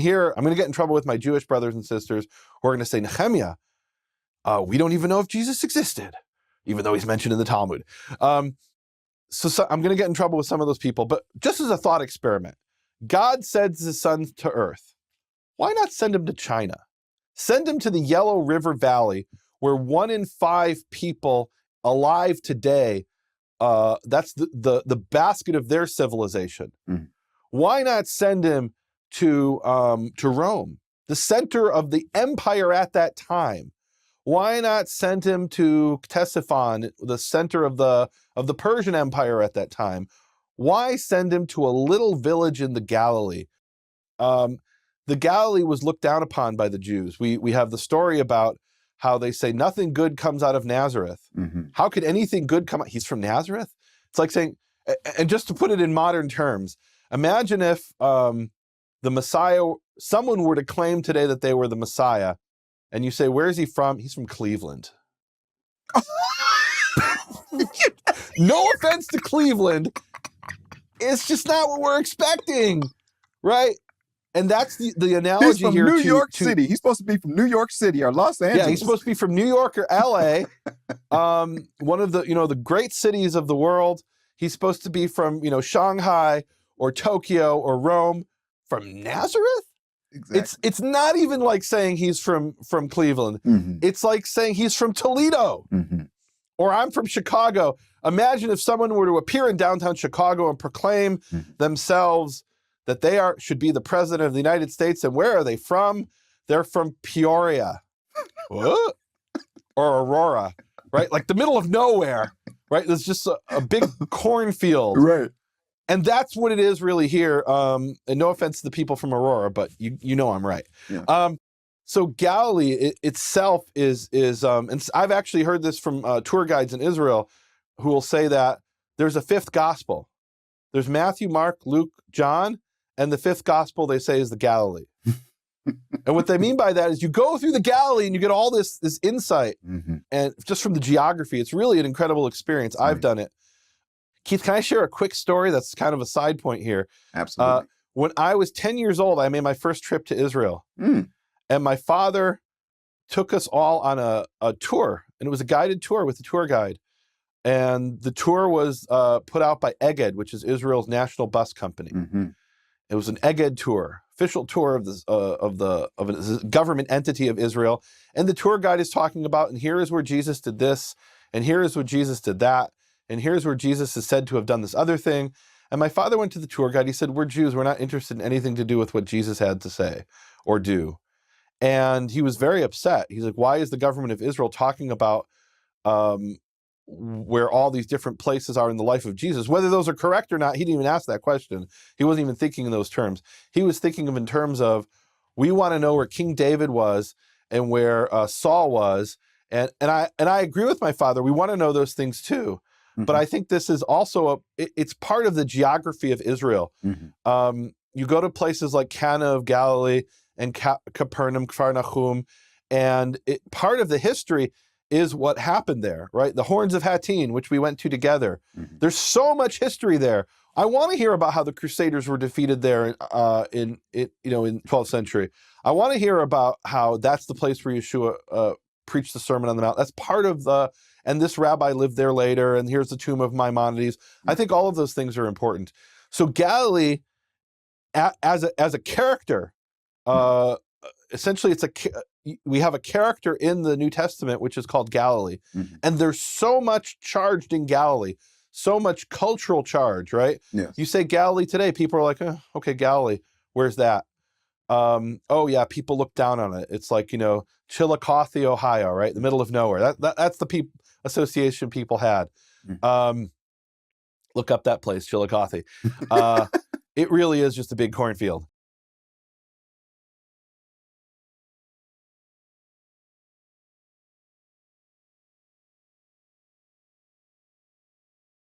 Here, I'm going to get in trouble with my Jewish brothers and sisters who are going to say, Nehemia, we don't even know if Jesus existed, even though he's mentioned in the Talmud. So I'm going to get in trouble with some of those people. But just as a thought experiment, God sends his son to earth. Why not send him to China? Send him to the Yellow River Valley, where 1 in 5 people alive today, that's the basket of their civilization. Mm. Why not send him to Rome, the center of the empire at that time? Why not send him to Ctesiphon, the center of the Persian Empire at that time? Why send him to a little village in the Galilee? The Galilee was looked down upon by the Jews. We have the story about how they say nothing good comes out of Nazareth. Mm-hmm. How could anything good come out? He's from Nazareth? It's like saying, and just to put it in modern terms, imagine if the Messiah, someone were to claim today that they were the Messiah, and you say, where is he from? He's from Cleveland. No offense to Cleveland. It's just not what we're expecting, right? And that's the analogy he's from here. New York City. He's supposed to be from New York City or Los Angeles. Yeah, he's supposed to be from New York or LA, one of the great cities of the world. He's supposed to be from Shanghai or Tokyo or Rome. From Nazareth? Exactly. It's not even like saying he's from Cleveland. Mm-hmm. It's like saying he's from Toledo, mm-hmm. or I'm from Chicago. Imagine if someone were to appear in downtown Chicago and proclaim mm-hmm. themselves that they should be the president of the United States. And where are they from? They're from Peoria or Aurora, right? Like the middle of nowhere, right? There's just a big cornfield. Right. And that's what it is really here. And no offense to the people from Aurora, but you know I'm right. Yeah. So Galilee itself is and I've actually heard this from tour guides in Israel who will say that there's a 5th gospel. There's Matthew, Mark, Luke, John, and the 5th gospel they say is the Galilee. And what they mean by that is you go through the Galilee and you get all this insight. Mm-hmm. And just from the geography, it's really an incredible experience. Right. I've done it. Keith, can I share a quick story that's kind of a side point here? Absolutely. When I was 10 years old, I made my first trip to Israel. Mm. And my father took us all on a tour. And it was a guided tour with a tour guide. And the tour was put out by Egged, which is Israel's national bus company. Mm-hmm. It was an Egged tour, official tour of a government entity of Israel. And the tour guide is talking about, and here is where Jesus did this, and here is where Jesus did that, and here's where Jesus is said to have done this other thing. And my father went to the tour guide. He said, we're Jews. We're not interested in anything to do with what Jesus had to say or do. And he was very upset. He's like, why is the government of Israel talking about where all these different places are in the life of Jesus? Whether those are correct or not, he didn't even ask that question. He wasn't even thinking in those terms. He was thinking of in terms of, we want to know where King David was and where Saul was. And I agree with my father. We want to know those things too. Mm-hmm. But I think this is also it's part of the geography of Israel. Mm-hmm. You go to places like Cana of Galilee and Capernaum, Kfar Nahum, and part of the history is what happened there, right? The Horns of Hattin, which we went to together. Mm-hmm. There's so much history there. I want to hear about how the Crusaders were defeated there in 12th century. I want to hear about how that's the place where Yeshua preached the Sermon on the Mount. That's part of and this rabbi lived there later, and here's the tomb of Maimonides. I think all of those things are important. So Galilee, as a character, essentially we have a character in the New Testament which is called Galilee. Mm-hmm. And there's so much charged in Galilee, so much cultural charge, right? Yes. You say Galilee today, people are like, oh, okay, Galilee, where's that? Oh yeah, people look down on it. It's like, Chillicothe, Ohio, right? The middle of nowhere. That's the association people had. Mm-hmm. Look up that place, Chillicothe. It really is just a big cornfield.